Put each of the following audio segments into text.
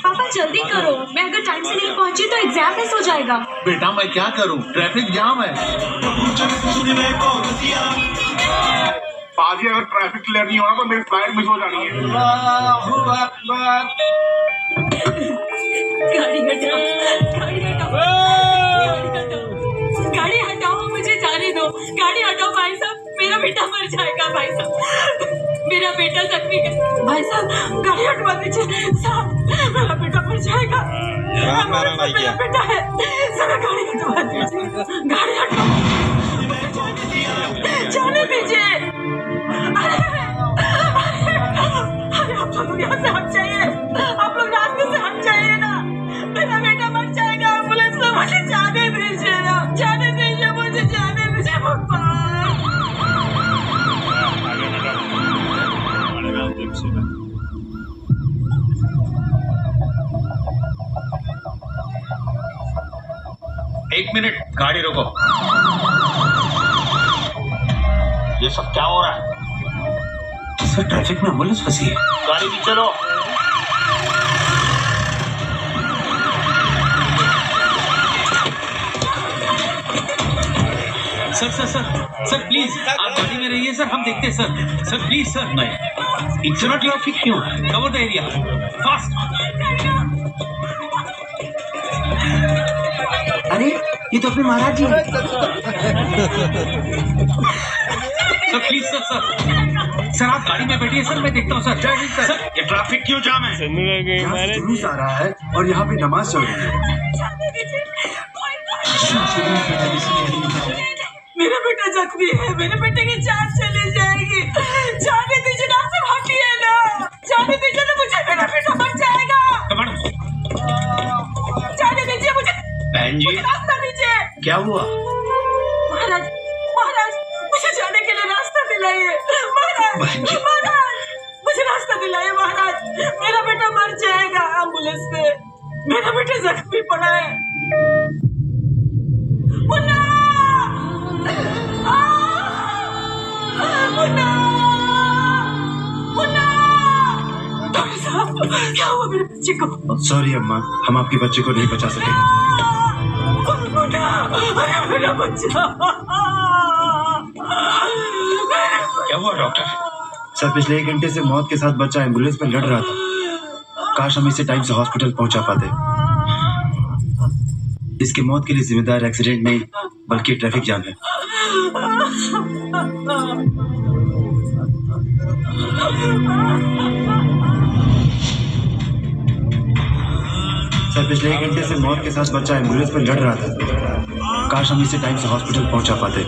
पापा जल्दी करो, मैं अगर टाइम से नहीं पहुंची तो एग्जाम मिस हो जाएगा। बेटा मैं क्या करूं, ट्रैफिक जाम है। पाजी अगर ट्रैफिक क्लियर नहीं होना तो मेरी फ्लाइट मिस हो जानी है। गाड़ी हटाओ, गाड़ी हटाओ, गाड़ी हटाओ, मुझे जाने दो। गाड़ी हटाओ भाई साहब, मेरा बेटा मर जाएगा भाई साहब, मेरा बेटा जख्मी है भाई साहब, गाड़ी हटवा दीजिए साहब, मेरा बेटा मर जाएगा। मेरा बेटा है, जरा गाड़ी हटवा दीजिए, गाड़ी हटाओ, जाने दीजिए। अरे आप लोग यहाँ से हट जाइए, आप लोग रास्ते से हट जाइए ना, मेरा बेटा मर जाएगा। एम्बुलेंस में मुझे जाने दीजिए ना, जाने दीजिए, मुझे जाने दीजिए पापा। एक मिनट, गाड़ी रोको। ये सब क्या हो रहा है? सर ट्रैफिक में एम्बुलेंस फंसी है। गाड़ी भी चलो। Sir sir sir sir please आप गाड़ी में रहिए सर, हम देखते हैं सर। Sir please sir. नहीं इतना ट्रैफिक क्यों है? Cover the area fast. अरे ये तो अपने महाराज जी हैं। सर प्लीज सर सर आप गाड़ी में बैठिए सर, मैं देखता हूँ सर। सर ये ट्रैफिक क्यों जाम है? यहाँ से जुलूस आ रहा है और यहाँ पे नमाज चल रही है। मेरा बेटा जख्मी है, मेरे बेटे की जान चली जाएगी, जाने दीजिए ना, सब हटिए ना, जाने दीजिए ना मुझे, मेरा बेटा मर जाएगा। जाने दीजिए मुझे। बहन जी रास्ता दीजिए। क्या हुआ? महाराज महाराज मुझे जाने के लिए रास्ता दिलाइए। महाराज महाराज मुझे रास्ता दिलाइए महाराज, मेरा बेटा मर जाएगा एम्बुलेंस में, मेरा बेटा जख्मी पड़ा है। मुन्ना मुन्ना मुन्ना, डॉक्टर साहब क्या हुआ मेरे बच्चे को? सॉरी अम्मा, हम आपके बच्चे को नहीं बचा सके। मुन्ना, अरे मेरा बच्चा। क्या हुआ डॉक्टर? सर पिछले 1 घंटे से मौत के साथ बच्चा एम्बुलेंस में लड़ रहा था। काश हम इसे टाइम से हॉस्पिटल पहुंचा पाते। इसके मौत के लिए जिम्मेदार एक्सीडेंट नहीं बल्कि ट्रैफिक जाम है। सर पिछले 1 घंटे से मौत के साथ बच्चा एम्बुलेंस में लड़ रहा था। काश हम इसे टाइम से हॉस्पिटल पहुंचा पाते।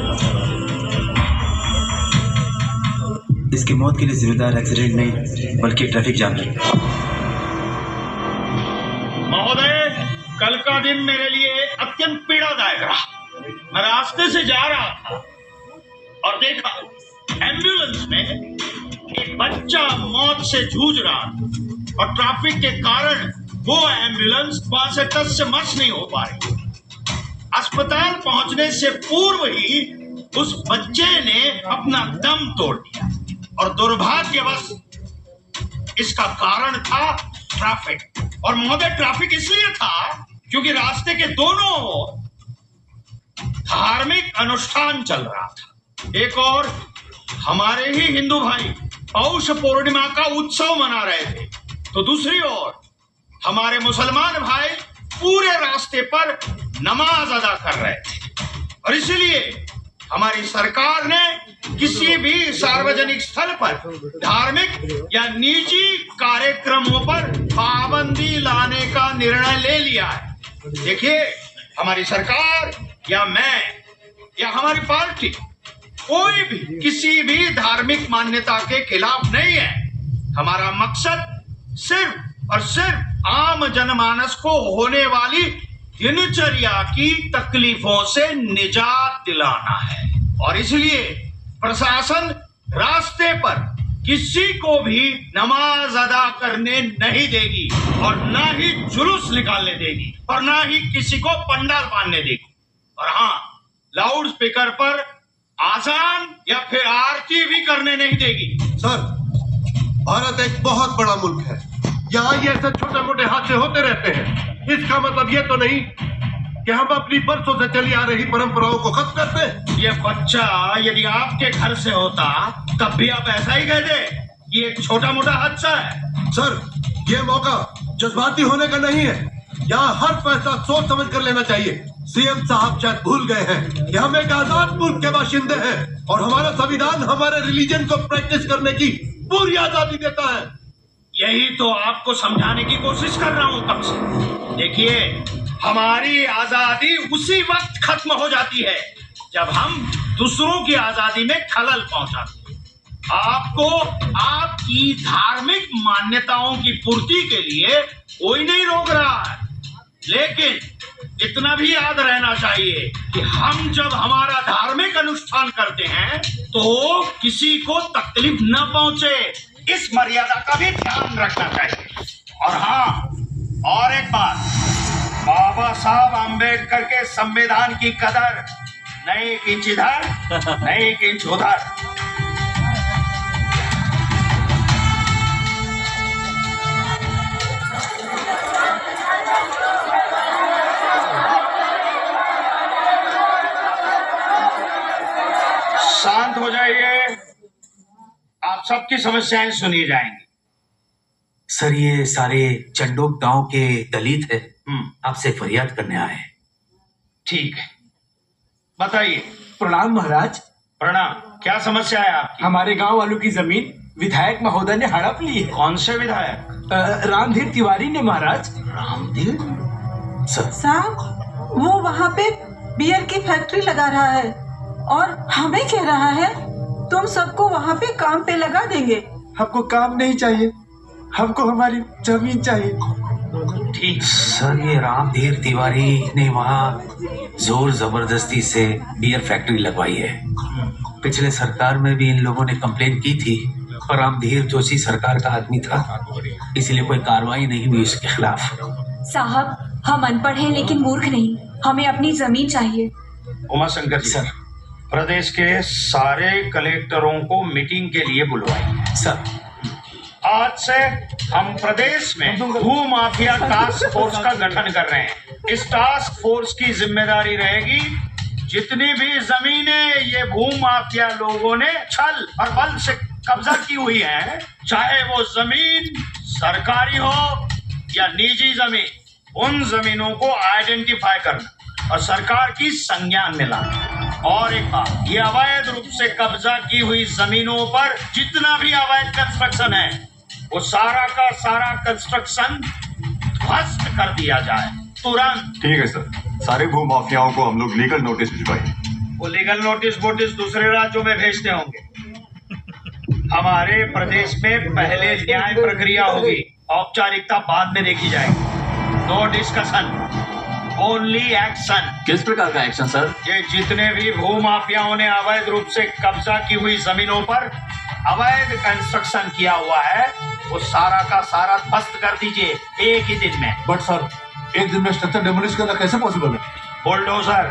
इसके मौत के लिए जिम्मेदार एक्सीडेंट नहीं बल्कि ट्रैफिक जाम है। महोदय, कल का दिन मेरे लिए अत्यंत पीड़ादायक रहा। मैं रास्ते से जा रहा था और देखा एम्बुलेंस में एक बच्चा मौत से जूझ रहा था और ट्रैफिक के कारण वो एम्बुलेंस 5 से 10 से मस नहीं हो पा रही। अस्पताल पहुंचने से पूर्व ही उस बच्चे ने अपना दम तोड़ दिया और दुर्भाग्यवश इसका कारण था ट्रैफिक। और महोदय ट्रैफिक इसलिए था क्योंकि रास्ते के दोनों ओर धार्मिक अनुष्ठान चल रहा था। एक और हमारे ही हिंदू भाई पौष पूर्णिमा का उत्सव मना रहे थे, तो दूसरी ओर हमारे मुसलमान भाई पूरे रास्ते पर नमाज अदा कर रहे थे। और इसलिए हमारी सरकार ने किसी भी सार्वजनिक स्थल पर धार्मिक या निजी कार्यक्रमों पर पाबंदी लाने का निर्णय ले लिया है। देखिए, हमारी सरकार या मैं या हमारी पार्टी कोई भी किसी भी धार्मिक मान्यता के खिलाफ नहीं है। हमारा मकसद सिर्फ और सिर्फ आम जनमानस को होने वाली दिनचर्या की तकलीफों से निजात दिलाना है। और इसलिए प्रशासन रास्ते पर किसी को भी नमाज अदा करने नहीं देगी और ना ही जुलूस निकालने देगी और ना ही किसी को पंडाल बांधने देगी। और हाँ, लाउड स्पीकर पर आजान या फिर आरती भी करने नहीं देगी। सर, भारत एक बहुत बड़ा मुल्क है। यहाँ ये ऐसे छोटे मोटे हादसे होते रहते हैं। इसका मतलब ये तो नहीं कि हम अपनी बरसों से चली आ रही परंपराओं को खत्म करते हैं। ये बच्चा यदि आपके घर से होता तब भी आप ऐसा ही कह दे, ये एक छोटा मोटा हादसा है। सर, ये मौका जज्बाती होने का नहीं है। यहाँ हर फैसला सोच समझ कर लेना चाहिए। सीएम साहब शायद भूल गए हैं कि हम एक आजाद मुल्क के बाशिंदे हैं और हमारा संविधान हमारे रिलीजन को प्रैक्टिस करने की पूरी आजादी देता है। यही तो आपको समझाने की कोशिश कर रहा हूं तब से। देखिए, हमारी आजादी उसी वक्त खत्म हो जाती है जब हम दूसरों की आजादी में खलल पहुंचाते हैं। आपको आपकी धार्मिक मान्यताओं की पूर्ति के लिए कोई नहीं रोक रहा है, लेकिन इतना भी याद रहना चाहिए कि हम जब हमारा धार्मिक अनुष्ठान करते हैं तो किसी को तकलीफ न पहुंचे, इस मर्यादा का भी ध्यान रखना चाहिए। और हाँ, और एक बात, बाबा साहब आम्बेडकर के संविधान की कदर नहीं एक इंच इधर नहीं एक इंच उधर। शांत हो जाइए, आप सबकी समस्याएं सुनी जाएंगी। सर, ये सारे चंडोक गांव के दलित है, आपसे फरियाद करने आए हैं। ठीक है, बताइए। प्रणाम महाराज। प्रणाम, क्या समस्या है आपकी? हमारे गांव वालों की जमीन विधायक महोदय ने हड़प ली है। कौन से विधायक? रामधीर तिवारी ने महाराज। रामधीर? सर साहब, वो वहाँ पे बियर की फैक्ट्री लगा रहा है और हमें कह रहा है तुम सबको वहाँ पे काम पे लगा देंगे। हमको काम नहीं चाहिए, हमको हमारी जमीन चाहिए। ठीक सर, ये रामधीर तिवारी ने वहाँ जोर जबरदस्ती से बियर फैक्ट्री लगवाई है। पिछले सरकार में भी इन लोगों ने कंप्लेन की थी, पर रामधीर जोशी सरकार का आदमी था, इसलिए कोई कार्रवाई नहीं हुई उसके खिलाफ। साहब, हम अनपढ़ हैं लेकिन मूर्ख नहीं, हमें अपनी जमीन चाहिए। उमा शंकर जी, सर। प्रदेश के सारे कलेक्टरों को मीटिंग के लिए बुलवाइए। सर, आज से हम प्रदेश में भू माफिया टास्क फोर्स का गठन कर रहे हैं। इस टास्क फोर्स की जिम्मेदारी रहेगी जितनी भी जमीनें ये भू माफिया लोगों ने छल और बल से कब्जा की हुई है, चाहे वो जमीन सरकारी हो या निजी जमीन, उन जमीनों को आइडेंटिफाई करना और सरकार की संज्ञान में लाना। और एक बात, ये अवैध रूप से कब्जा की हुई जमीनों पर जितना भी अवैध कंस्ट्रक्शन है वो सारा का सारा कंस्ट्रक्शन ध्वस्त कर दिया जाए तुरंत। ठीक है सर, सारे भू माफियाओं को हम लोग लीगल नोटिस भिजवाएंगे। वो लीगल नोटिस दूसरे राज्यों में भेजते होंगे। हमारे प्रदेश में पहले न्याय प्रक्रिया होगी, औपचारिकता बाद में देखी जाएगी। No discussion, only action. किस प्रकार का एक्शन सर? ये जितने भी भू माफियाओं ने अवैध रूप से कब्जा की हुई जमीनों पर अवैध कंस्ट्रक्शन किया हुआ है, वो सारा का सारा ध्वस्त कर दीजिए एक ही दिन में। बट सर, एक दिन में स्ट्रक्चर डेमोलिश करना कैसे पॉसिबल है? बुलडोजर